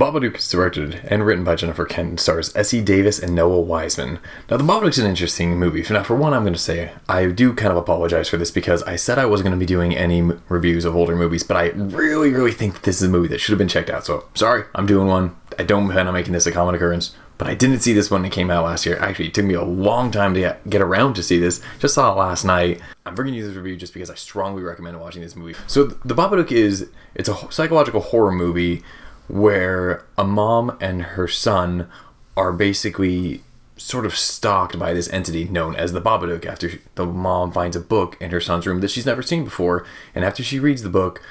The Babadook is directed and written by Jennifer Kent and stars Essie Davis and Noah Wiseman. Now, The Babadook's an interesting movie. Now, for one, I'm going to say I do kind of apologize for this because I said I wasn't going to be doing any reviews of older movies, but I really think that this is a movie that should have been checked out. So, sorry, I'm doing one. I don't plan on making this a common occurrence, but I didn't see this when it came out last year. Actually, it took me a long time to get around to see this. Just saw it last night. I'm bringing you this review just because I strongly recommend watching this movie. So, The Babadook it's a psychological horror movie where a mom and her son are basically sort of stalked by this entity known as the Babadook after the mom finds a book in her son's room that she's never seen before. And after she reads the book,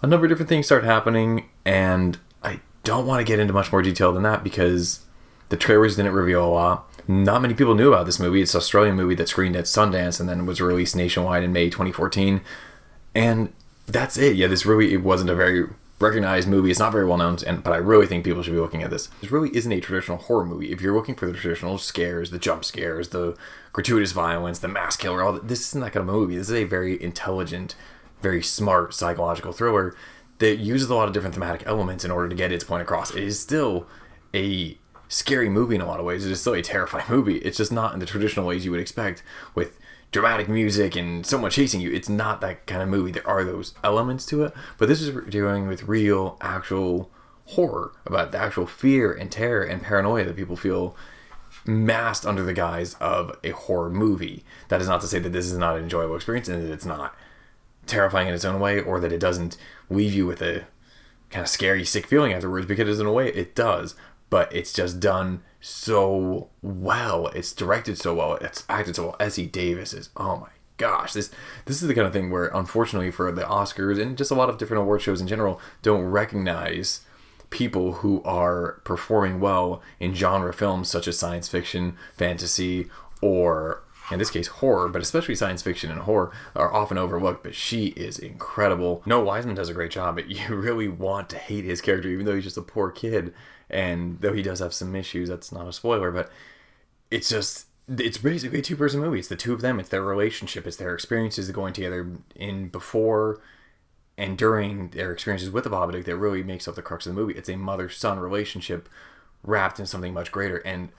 a number of different things start happening, and I don't want to get into much more detail than that because the trailers didn't reveal a lot. Not many people knew about this movie. It's an Australian movie that screened at Sundance and then was released nationwide in May 2014. And that's it. Yeah, it wasn't a very recognized movie. It's not very well known, but I really think people should be looking at this. This really isn't a traditional horror movie. If you're looking for the traditional scares, the jump scares, the gratuitous violence, the mass killer, this isn't that kind of a movie. This is a very intelligent, very smart psychological thriller that uses a lot of different thematic elements in order to get its point across. It is still a scary movie in a lot of ways. It is still a terrifying movie. It's just not in the traditional ways you would expect with dramatic music and someone chasing you. It's not that kind of movie. There are those elements to it, but this is dealing with real, actual horror about the actual fear and terror and paranoia that people feel masked under the guise of a horror movie. That is not to say that this is not an enjoyable experience and that it's not terrifying in its own way, or that it doesn't leave you with a kind of scary, sick feeling afterwards, because in a way it does, but it's just done so well. It's directed so well. It's acted so well. Essie Davis is, oh my gosh, this is the kind of thing where, unfortunately, for the Oscars and just a lot of different award shows in general, don't recognize people who are performing well in genre films such as science fiction, fantasy, or in this case horror, but especially science fiction and horror are often overlooked. But she is incredible. Noah Wiseman does a great job, but you really want to hate his character, even though he's just a poor kid. And though he does have some issues, that's not a spoiler, but it's basically a two-person movie. It's the two of them. It's their relationship. It's their experiences going together in before and during their experiences with the Babadook that really makes up the crux of the movie. It's a mother-son relationship wrapped in something much greater. And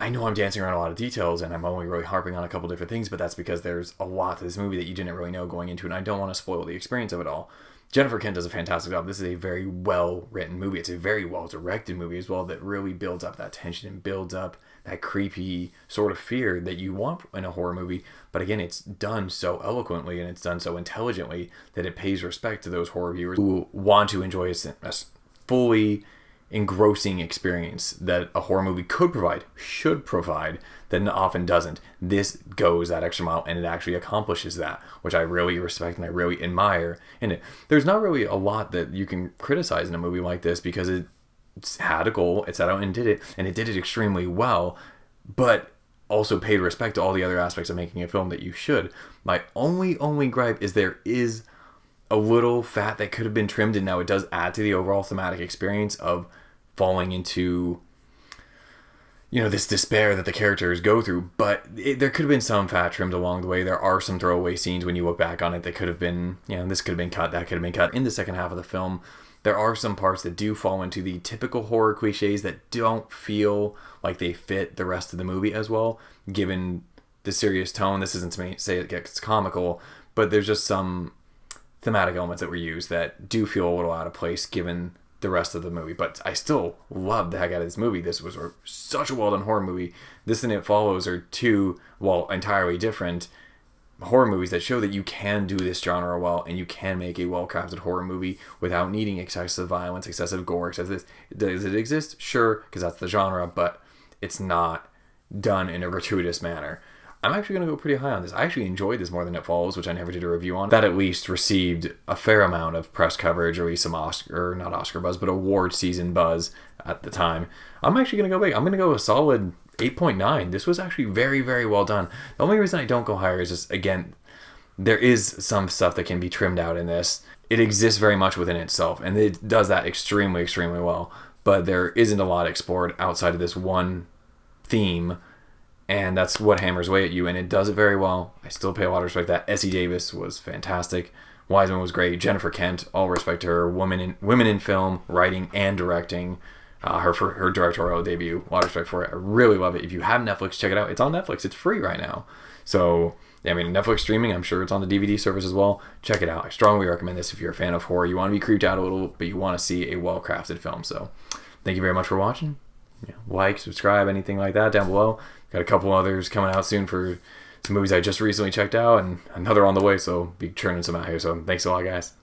I know I'm dancing around a lot of details and I'm only really harping on a couple different things, but that's because there's a lot to this movie that you didn't really know going into it, and I don't want to spoil the experience of it all. Jennifer Kent does a fantastic job. This is a very well-written movie. It's a very well-directed movie as well that really builds up that tension and builds up that creepy sort of fear that you want in a horror movie. But again, it's done so eloquently and it's done so intelligently that it pays respect to those horror viewers who want to enjoy a fully engrossing experience that a horror movie should provide, that often doesn't. This goes that extra mile and it actually accomplishes that, which I really respect and I really admire in it. There's not really a lot that you can criticize in a movie like this because it had a goal, it set out and did it, and it did it extremely well, but also paid respect to all the other aspects of making a film that you should. My only gripe is there is a little fat that could have been trimmed, and now it does add to the overall thematic experience of falling into, this despair that the characters go through. But there could have been some fat trimmed along the way. There are some throwaway scenes when you look back on it that could have been, this could have been cut, that could have been cut. In the second half of the film, there are some parts that do fall into the typical horror cliches that don't feel like they fit the rest of the movie as well, given the serious tone. This isn't to say it gets comical, but there's just some thematic elements that were used that do feel a little out of place given the rest of the movie. But I still love the heck out of this movie. This was such a well-done horror movie. This and It Follows are two, entirely different horror movies that show that you can do this genre well and you can make a well-crafted horror movie without needing excessive violence, excessive gore, excessive this. Does it exist? Sure, because that's the genre, but it's not done in a gratuitous manner. I'm actually going to go pretty high on this. I actually enjoyed this more than It Follows, which I never did a review on. That at least received a fair amount of press coverage, or at least some not Oscar buzz, but award season buzz at the time. I'm actually going to go big. I'm going to go a solid 8.9. This was actually very, very well done. The only reason I don't go higher is just, again, there is some stuff that can be trimmed out in this. It exists very much within itself, and it does that extremely, extremely well. But there isn't a lot explored outside of this one theme, and that's what hammers away at you, and it does it very well. I still pay a lot of respect to that. Essie Davis was fantastic. Wiseman was great. Jennifer Kent, all respect to her. Women in film, writing, and directing. her directorial debut, Water Strike For It. I really love it. If you have Netflix, check it out. It's on Netflix. It's free right now. So, yeah, I mean, Netflix streaming, I'm sure it's on the DVD service as well. Check it out. I strongly recommend this if you're a fan of horror. You want to be creeped out a little, but you want to see a well-crafted film. So, thank you very much for watching. Yeah, like, subscribe, anything like that down below. Got a couple others coming out soon for some movies I just recently checked out, and another on the way, so be churning some out here. So, thanks a lot, guys.